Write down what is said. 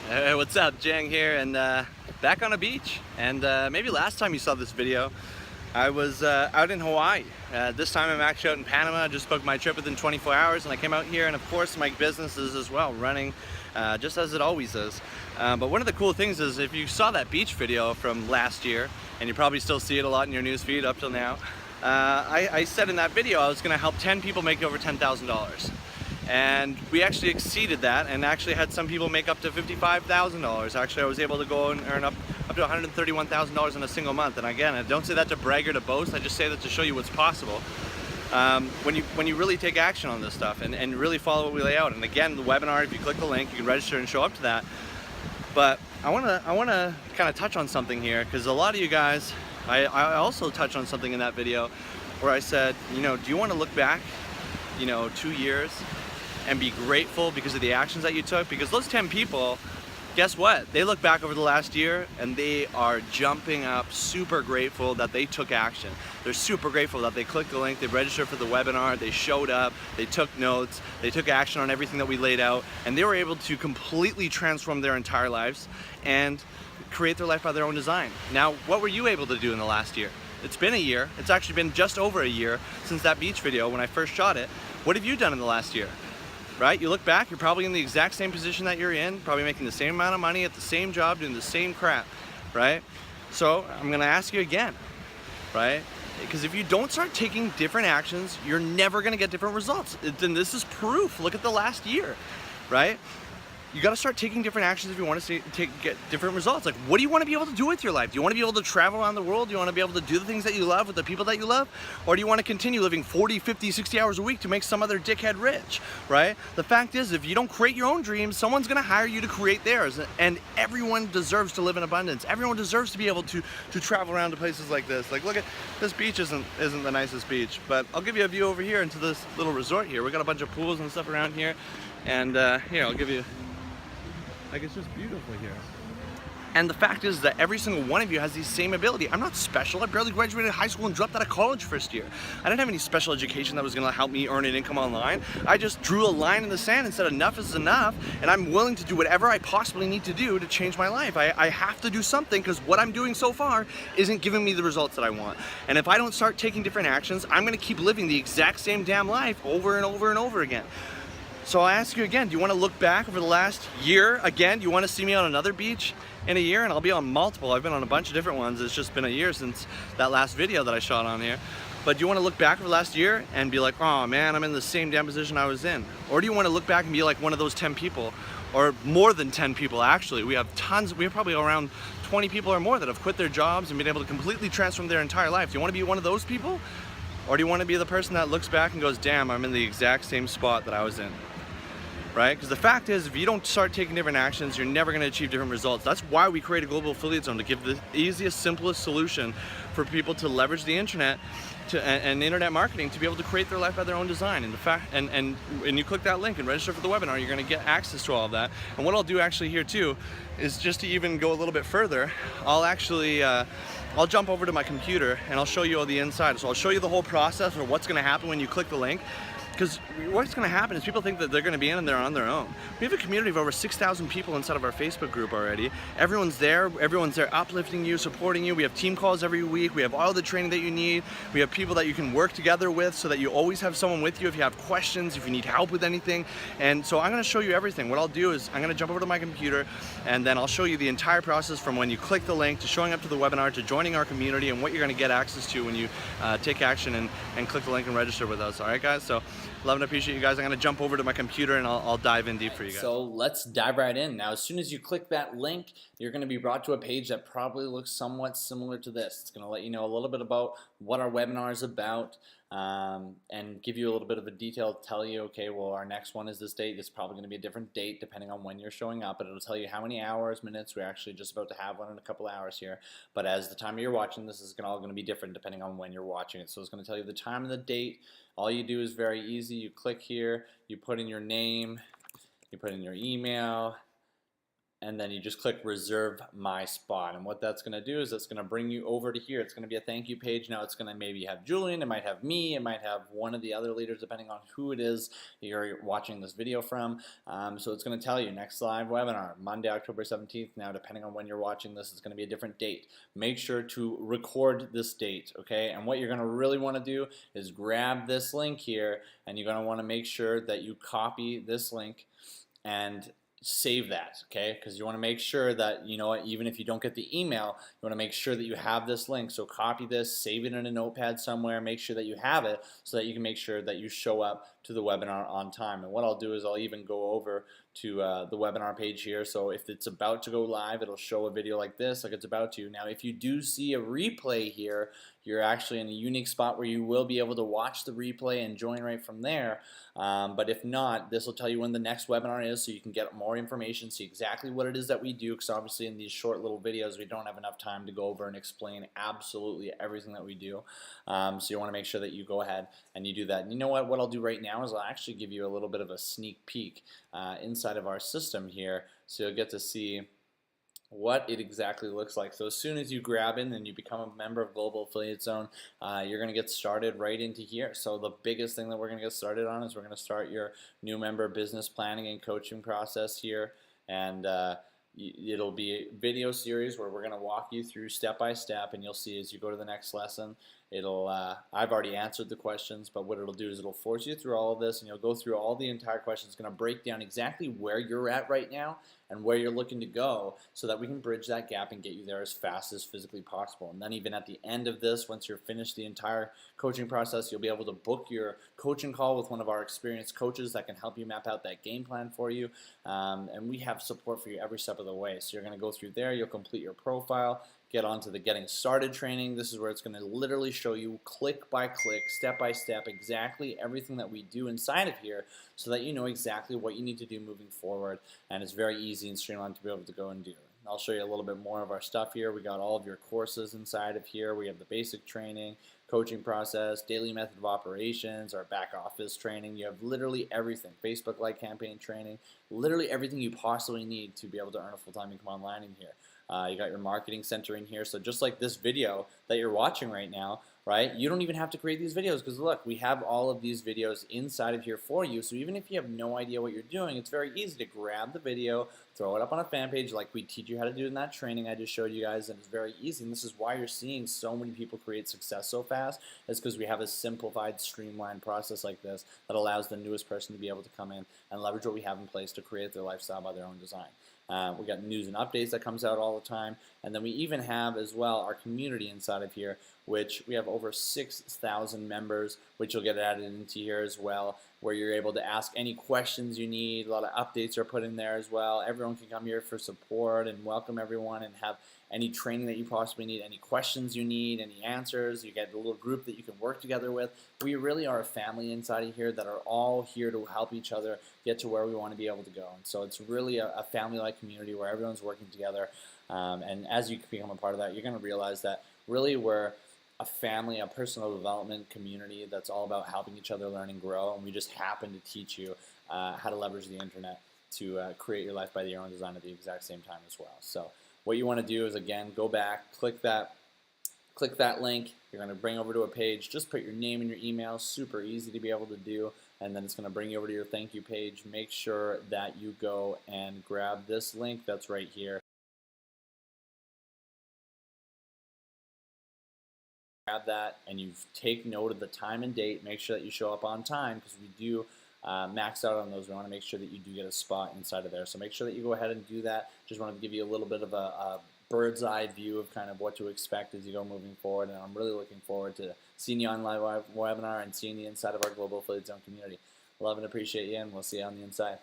Hey, what's up? Jang here, and back on a beach. And maybe last time you saw this video, I was out in Hawaii. This time I'm actually out in Panama. I just booked my trip within 24 hours, and I came out here, and of course my business is as well, running just as it always is. But one of the cool things is, if you saw that beach video from last year, and you probably still see it a lot in your news feed up till now, I said in that video I was going to help 10 people make over $10,000. And we actually exceeded that, and actually had some people make up to $55,000. Actually, I was able to go and earn up to $131,000 in a single month. And again, I don't say that to brag or to boast. I just say that to show you what's possible when you really take action on this stuff and really follow what we lay out. And again, the webinar, if you click the link, you can register and show up to that. But I want to kind of touch on something here, because a lot of you guys, I also touched on something in that video where I said, do you want to look back, 2 years? And be grateful because of the actions that you took? Because those 10 people, guess what? They look back over the last year and they are jumping up, super grateful that they took action. They're super grateful that they clicked the link, they registered for the webinar, they showed up, they took notes, they took action on everything that we laid out, and they were able to completely transform their entire lives and create their life by their own design. Now, what were you able to do in the last year? It's been a year. It's actually been just over a year since that beach video when I first shot it. What have you done in the last year? Right? You look back, you're probably in the exact same position that you're in, probably making the same amount of money at the same job, doing the same crap, right? So I'm gonna ask you again, right? Because if you don't start taking different actions, you're never gonna get different results. And this is proof. Look at the last year, right? You got to start taking different actions if you want to get different results. Like, what do you want to be able to do with your life? Do you want to be able to travel around the world? Do you want to be able to do the things that you love with the people that you love? Or do you want to continue living 40, 50, 60 hours a week to make some other dickhead rich, right? The fact is, if you don't create your own dreams, someone's going to hire you to create theirs. And everyone deserves to live in abundance. Everyone deserves to be able to travel around to places like this. Like, look at this beach. Isn't the nicest beach, but I'll give you a view over here into this little resort here. We got a bunch of pools and stuff around here. And here, I'll give you. Like, it's just beautiful here. And the fact is that every single one of you has the same ability. I'm not special. I barely graduated high school and dropped out of college first year. I didn't have any special education that was gonna help me earn an income online. I just drew a line in the sand and said enough is enough, and I'm willing to do whatever I possibly need to do to change my life. I have to do something, because what I'm doing so far isn't giving me the results that I want. And if I don't start taking different actions, I'm gonna keep living the exact same damn life over and over and over again. So I ask you again, do you want to look back over the last year again? Do you want to see me on another beach in a year? And I'll be on multiple. I've been on a bunch of different ones. It's just been a year since that last video that I shot on here. But do you want to look back over the last year and be like, oh man, I'm in the same damn position I was in? Or do you want to look back and be like one of those 10 people, or more than 10 people actually? We have tons, we have probably around 20 people or more that have quit their jobs and been able to completely transform their entire life. Do you want to be one of those people? Or do you want to be the person that looks back and goes, damn, I'm in the exact same spot that I was in? Right? Because the fact is, if you don't start taking different actions, you're never going to achieve different results. That's why we create a global affiliate zone, to give the easiest, simplest solution for people to leverage the internet and internet marketing to be able to create their life by their own design. And the fact, and you click that link and register for the webinar, you're going to get access to all of that. And what I'll do actually here too is, just to even go a little bit further, I'll jump over to my computer and I'll show you all the inside. So I'll show you the whole process of what's going to happen when you click the link. Because what's going to happen is people think that they're going to be in and they're on their own. We have a community of over 6,000 people inside of our Facebook group already. Everyone's there uplifting you, supporting you. We have team calls every week. We have all the training that you need. We have people that you can work together with, so that you always have someone with you if you have questions, if you need help with anything. And so I'm going to show you everything. What I'll do is I'm going to jump over to my computer, and then I'll show you the entire process from when you click the link to showing up to the webinar to joining our community, and what you're going to get access to when you take action and click the link and register with us. All right, guys? So love and appreciate you guys. I'm going to jump over to my computer and I'll dive in deep for you guys. So let's dive right in. Now, as soon as you click that link, you're going to be brought to a page that probably looks somewhat similar to this. It's going to let you know a little bit about what our webinar is about, and give you a little bit of a detail, tell you, okay, well, our next one is this date. It's probably going to be a different date depending on when you're showing up, but it'll tell you how many hours, minutes. We're actually just about to have one in a couple of hours here, but as the time you're watching this is all going to be different depending on when you're watching it. So it's going to tell you the time and the date. All you do is very easy. You click here, you put in your name, you put in your email, and then you just click reserve my spot. And what that's going to do is it's going to bring you over to here. It's going to be a thank you page. Now it's going to maybe have Julian, it might have me, it might have one of the other leaders depending on who it is you're watching this video from. So it's going to tell you next live webinar Monday, October 17th. Now depending on when you're watching this, it's going to be a different date. Make sure to record this date, okay? And what you're going to really want to do is grab this link here, and you're going to want to make sure that you copy this link and save that, okay? Because you want to make sure that, you know, even if you don't get the email, you want to make sure that you have this link. So copy this, save it in a notepad somewhere, make sure that you have it so that you can make sure that you show up to the webinar on time. And what I'll do is I'll even go over to the webinar page here. So if it's about to go live, it'll show a video like this, like it's about to. Now, if you do see a replay here, you're actually in a unique spot where you will be able to watch the replay and join right from there. But if not, this will tell you when the next webinar is so you can get more information, see exactly what it is that we do, because obviously in these short little videos we don't have enough time to go over and explain absolutely everything that we do. So you want to make sure that you go ahead and you do that. And you know what I'll do right now is I'll actually give you a little bit of a sneak peek inside of our system here, so you'll get to see what it exactly looks like. So as soon as you grab in and you become a member of Global Affiliate Zone, you're going to get started right into here. So the biggest thing that we're going to get started on is we're going to start your new member business planning and coaching process here. And it'll be a video series where we're going to walk you through step by step, and you'll see as you go to the next lesson, it'll I've already answered the questions, but what it'll do is it'll force you through all of this, and you'll go through all the entire questions. It's going to break down exactly where you're at right now and where you're looking to go, so that we can bridge that gap and get you there as fast as physically possible. And then even at the end of this, once you're finished the entire coaching process, you'll be able to book your coaching call with one of our experienced coaches that can help you map out that game plan for you. And we have support for you every step of the way. So you're going to go through there, you'll complete your profile, get onto the Getting Started training. This is where it's going to literally show you click by click, step by step, exactly everything that we do inside of here, so that you know exactly what you need to do moving forward. And it's very easy and streamlined to be able to go and do. I'll show you a little bit more of our stuff here. We got all of your courses inside of here. We have the basic training, coaching process, daily method of operations, our back office training. You have literally everything. Facebook like campaign training, literally everything you possibly need to be able to earn a full-time income online in here. You got your marketing center in here. So just like this video that you're watching right now, right? You don't even have to create these videos, because look, we have all of these videos inside of here for you. So even if you have no idea what you're doing, it's very easy to grab the video, throw it up on a fan page like we teach you how to do in that training I just showed you guys, and it's very easy. And this is why you're seeing so many people create success so fast, is because we have a simplified, streamlined process like this that allows the newest person to be able to come in and leverage what we have in place to create their lifestyle by their own design. We got news and updates that comes out all the time, and then we even have as well our community inside of here, which we have over 6,000 members, which you'll get added into here as well, where you're able to ask any questions you need. A lot of updates are put in there as well. Everyone can come here for support and welcome everyone and have any training that you possibly need, any questions you need, any answers. You get a little group that you can work together with. We really are a family inside of here that are all here to help each other get to where we want to be able to go. And so it's really a family-like community where everyone's working together. And as you become a part of that, you're going to realize that really we're a family, a personal development community that's all about helping each other learn and grow. And we just happen to teach you how to leverage the internet to create your life by your own design at the exact same time as well. So what you want to do is, again, go back, click that link. You're going to bring over to a page. Just put your name and your email. Super easy to be able to do. And then it's going to bring you over to your thank you page. Make sure that you go and grab this link that's right here. Grab that, and you take note of the time and date. Make sure that you show up on time, because we do max out on those. We want to make sure that you do get a spot inside of there. So make sure that you go ahead and do that. Just wanted to give you a little bit of a bird's eye view of kind of what to expect as you go moving forward. And I'm really looking forward to seeing you on live webinar and seeing you inside of our Global Affiliate Zone community. Love and appreciate you, and we'll see you on the inside.